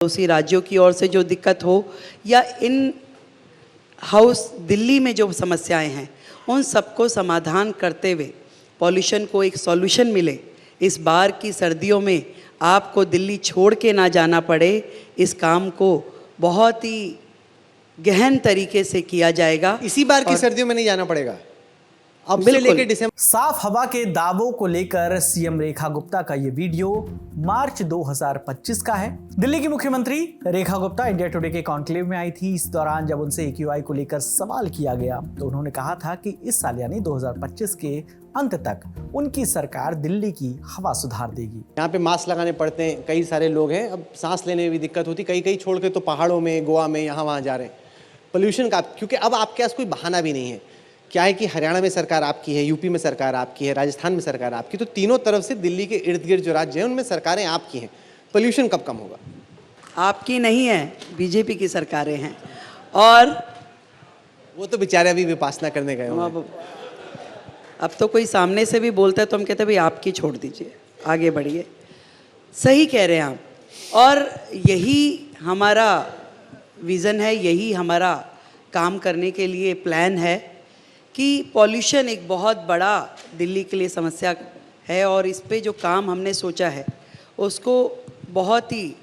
पड़ोसी राज्यों की ओर से जो दिक्कत हो या इन हाउस दिल्ली में जो समस्याएं हैं उन सबको समाधान करते हुए पॉल्यूशन को एक सॉल्यूशन मिले, इस बार की सर्दियों में आपको दिल्ली छोड़ के ना जाना पड़े, इस काम को बहुत ही गहन तरीके से किया जाएगा। इसी बार की सर्दियों में नहीं जाना पड़ेगा, अब से लेकर दिसंबर। साफ हवा के दावों को लेकर सीएम रेखा गुप्ता का ये वीडियो मार्च 2025 का है। दिल्ली की मुख्यमंत्री रेखा गुप्ता इंडिया टुडे के कॉन्क्लेव में आई थी। इस दौरान जब उनसे AQI को लेकर सवाल किया गया तो उन्होंने कहा था कि इस साल यानी 2025 के अंत तक उनकी सरकार दिल्ली की हवा सुधार देगी। यहाँ पे मास्क लगाने पड़ते हैं, कई सारे लोग हैं, अब सांस लेने में भी दिक्कत होती, कई छोड़ के तो पहाड़ों में, गोवा में, यहाँ वहाँ जा रहे हैं पोल्यूशन का, क्योंकि अब आपके पास कोई बहाना भी नहीं है। क्या है कि हरियाणा में सरकार आपकी है, यूपी में सरकार आपकी है, राजस्थान में सरकार आपकी, तो तीनों तरफ से दिल्ली के इर्द गिर्द जो राज्य हैं उनमें सरकारें आपकी हैं। पोल्यूशन कब कम होगा? आपकी नहीं है, बीजेपी की सरकारें हैं। और वो तो बेचारे अभी विपासना करने गए हैं। अब तो कोई सामने से भी बोलता है तो हम कहते हैं भाई आपकी छोड़ दीजिए, आगे बढ़िए। सही कह रहे हैं आप, और यही हमारा विज़न है, यही हमारा काम करने के लिए प्लान है कि पॉल्यूशन एक बहुत बड़ा दिल्ली के लिए समस्या है और इस पे जो काम हमने सोचा है उसको बहुत ही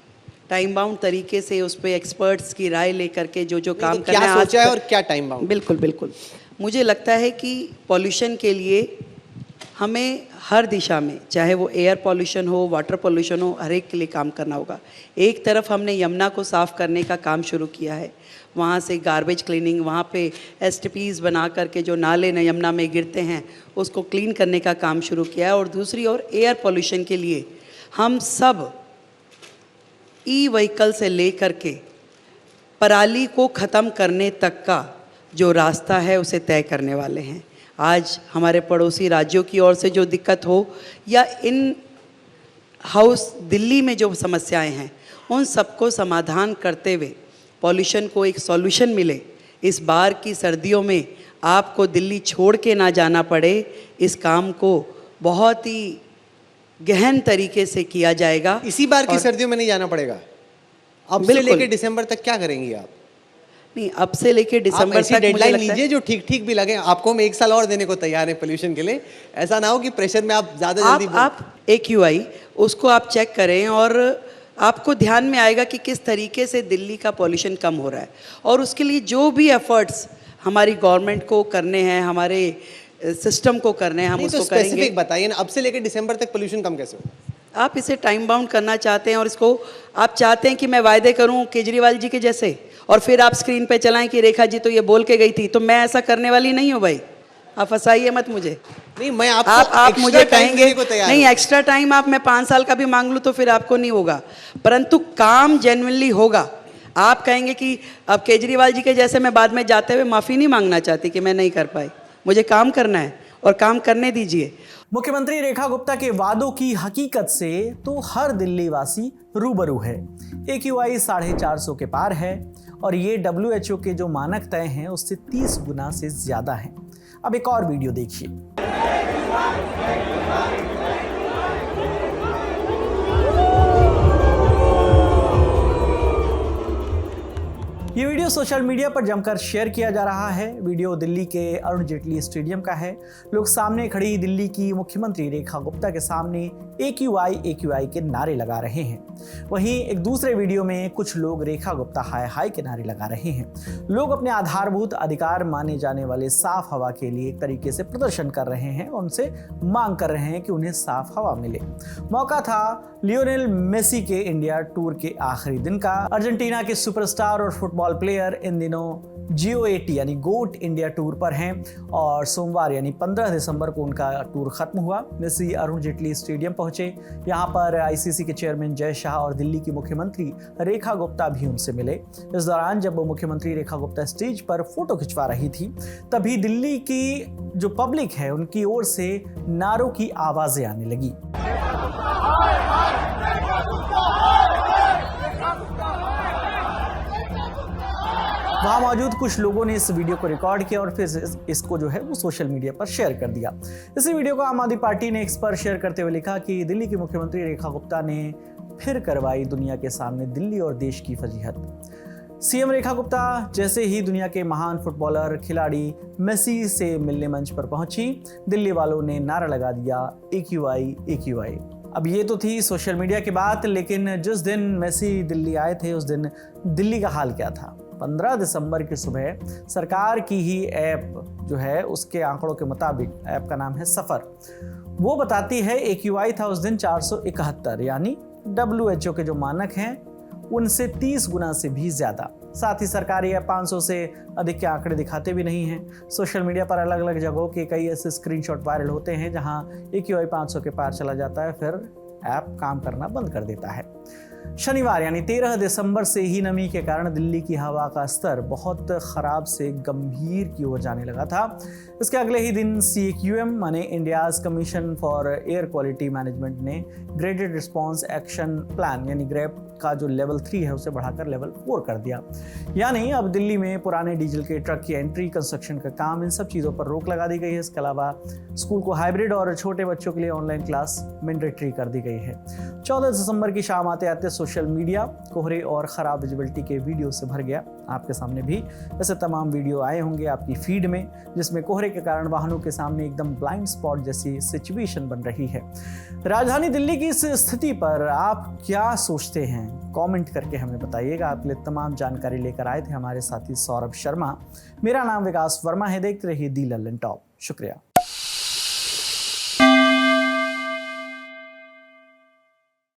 टाइम बाउंड तरीके से उस पे एक्सपर्ट्स की राय लेकर के जो काम करना है। क्या सोचा है और क्या टाइम बाउंड? बिल्कुल मुझे लगता है कि पॉल्यूशन के लिए हमें हर दिशा में, चाहे वो एयर पॉल्यूशन हो, वाटर पॉल्यूशन हो, हर एक के लिए काम करना होगा। एक तरफ हमने यमुना को साफ़ करने का काम शुरू किया है, वहाँ से गार्बेज क्लीनिंग, वहाँ पे STPs बना करके जो नाले यमुना में गिरते हैं उसको क्लीन करने का काम शुरू किया है। और दूसरी ओर एयर पॉल्यूशन के लिए हम सब ई-व्हीकल से ले करके पराली को ख़त्म करने तक का जो रास्ता है उसे तय करने वाले हैं। आज हमारे पड़ोसी राज्यों की ओर से जो दिक्कत हो या इन हाउस दिल्ली में जो समस्याएं हैं उन सबको समाधान करते हुए पॉल्यूशन को एक सॉल्यूशन मिले, इस बार की सर्दियों में आपको दिल्ली छोड़ के ना जाना पड़े, इस काम को बहुत ही गहन तरीके से किया जाएगा। इसी बार की सर्दियों में नहीं जाना पड़ेगा, अब से लेकर दिसंबर तक क्या करेंगी आप? नहीं, अब से लेके दिसंबर तक डेडलाइन लीजिए जो ठीक भी लगे। आपको हम 1 साल और देने को तैयार है पोल्यूशन के लिए। ऐसा ना हो कि प्रेशर में आप ज़्यादा जल्दी आप AQI उसको आप चेक करें और आपको ध्यान में आएगा कि किस तरीके से दिल्ली का पॉल्यूशन कम हो रहा है। और उसके लिए जो भी एफर्ट्स हमारी गवर्नमेंट को करने हैं, हमारे सिस्टम को करने हैं, हम उसको करेंगे। बताइए ना, अब से लेकर दिसंबर तक पोल्यूशन कम कैसे होगा? आप इसे टाइम बाउंड करना चाहते हैं और इसको आप चाहते हैं कि मैं वायदे करूं केजरीवाल जी के जैसे और फिर आप स्क्रीन पे चलाएं कि रेखा जी तो ये बोल के गई थी, तो मैं ऐसा करने वाली नहीं हूं भाई। आप फंसाइए मत मुझे। नहीं, मैं आप मुझे कहेंगे नहीं एक्स्ट्रा टाइम आप मैं 5 साल का भी मांग लूँ तो फिर आपको नहीं होगा, परंतु काम जेन्युइनली होगा। आप कहेंगे कि अब केजरीवाल जी के जैसे मैं बाद में जाते हुए माफ़ी नहीं मांगना चाहती कि मैं नहीं कर पाई, मुझे काम करना है और काम करने दीजिए। मुख्यमंत्री रेखा गुप्ता के वादों की हकीकत से तो हर दिल्ली वासी रूबरू है। AQI 450 के पार है और ये WHO के जो मानक तय हैं उससे 30 गुना से ज्यादा है। अब एक और वीडियो देखिए। ये वीडियो सोशल मीडिया पर जमकर शेयर किया जा रहा है। वीडियो दिल्ली के अरुण जेटली स्टेडियम का है। लोग सामने खड़ी दिल्ली की मुख्यमंत्री रेखा गुप्ता के सामने AQI के नारे लगा रहे हैं। वहीं एक दूसरे वीडियो में कुछ लोग रेखा गुप्ता हाय हाय के नारे लगा रहे हैं। लोग अपने आधारभूत अधिकार माने जाने वाले साफ हवा के लिए एक तरीके से प्रदर्शन कर रहे हैं, उनसे मांग कर रहे हैं कि उन्हें साफ हवा मिले। मौका था लियोनेल मेसी के इंडिया टूर के आखिरी दिन का। अर्जेंटीना के सुपरस्टार और फुटबॉल प्लेयर इन दिनों GOAT यानी गोट इंडिया टूर पर हैं और सोमवार यानी 15 दिसंबर को उनका टूर खत्म हुआ। मेसी अरुण जेटली स्टेडियम पहुंचे। यहां पर ICC के चेयरमैन जय शाह और दिल्ली की मुख्यमंत्री रेखा गुप्ता भी उनसे मिले। इस दौरान जब मुख्यमंत्री रेखा गुप्ता स्टेज पर फोटो खिंचवा रही थी तभी दिल्ली की जो पब्लिक है उनकी ओर से नारों की आवाजें आने लगी। वहां मौजूद कुछ लोगों ने इस वीडियो को रिकॉर्ड किया और फिर इसको जो है वो सोशल मीडिया पर शेयर कर दिया। इसी वीडियो को आम आदमी पार्टी ने एक्स पर शेयर करते हुए लिखा कि दिल्ली की मुख्यमंत्री रेखा गुप्ता ने फिर करवाई दुनिया के सामने दिल्ली और देश की फजीहत। सीएम रेखा गुप्ता जैसे ही दुनिया के महान फुटबॉलर खिलाड़ी मेसी से मिलने मंच पर पहुंची, दिल्ली वालों ने नारा लगा दिया AQI AQI। अब ये तो थी सोशल मीडिया की बात, लेकिन जिस दिन मेसी दिल्ली आए थे उस दिन दिल्ली का हाल क्या था? 15 दिसंबर की सुबह सरकार की ही ऐप जो है उसके आंकड़ों के मुताबिक, ऐप का नाम है सफ़र, वो बताती है AQI था उस दिन 471, यानी WHO के जो मानक हैं उनसे 30 गुना से भी ज़्यादा। साथ ही सरकारी ऐप 500 से अधिक के आंकड़े दिखाते भी नहीं हैं। सोशल मीडिया पर अलग अलग जगहों के कई ऐसे स्क्रीनशॉट वायरल होते हैं जहां AQI 500 के पार चला जाता है, फिर ऐप काम करना बंद कर देता है। शनिवार यानी 13 दिसंबर से ही नमी के कारण दिल्ली की हवा का स्तर बहुत खराब से गंभीर की ओर जाने लगा था। इसके अगले ही दिन CAQM माने India's commission for air quality management ने ग्रेडेड रिस्पॉन्स एक्शन प्लान यानी ग्रेप का जो लेवल 3 है उसे बढ़ाकर लेवल 4 कर दिया। यानी अब दिल्ली में पुराने डीजल के ट्रक की एंट्री, कंस्ट्रक्शन का काम, इन सब चीज़ों पर रोक लगा दी गई है। इसके अलावा स्कूल को हाइब्रिड और छोटे बच्चों के लिए ऑनलाइन क्लास मैंडेटरी कर दी गई है। 14 दिसंबर की शाम आते आते सोशल मीडिया कोहरे और ख़राब विजिबिलिटी के वीडियो से भर गया। आपके सामने भी ऐसे तमाम वीडियो आए होंगे आपकी फीड में, जिसमें कोहरे के कारण वाहनों के सामने एकदम ब्लाइंड स्पॉट जैसी सिचुएशन बन रही है। राजधानी दिल्ली की इस स्थिति पर आप क्या सोचते हैं? कमेंट करके हमें बताइएगा। आपके लिए तमाम जानकारी लेकर आए थे हमारे साथी सौरभ शर्मा। मेरा नाम विकास वर्मा है। देखते रहिए दी लल्लन टॉप। शुक्रिया।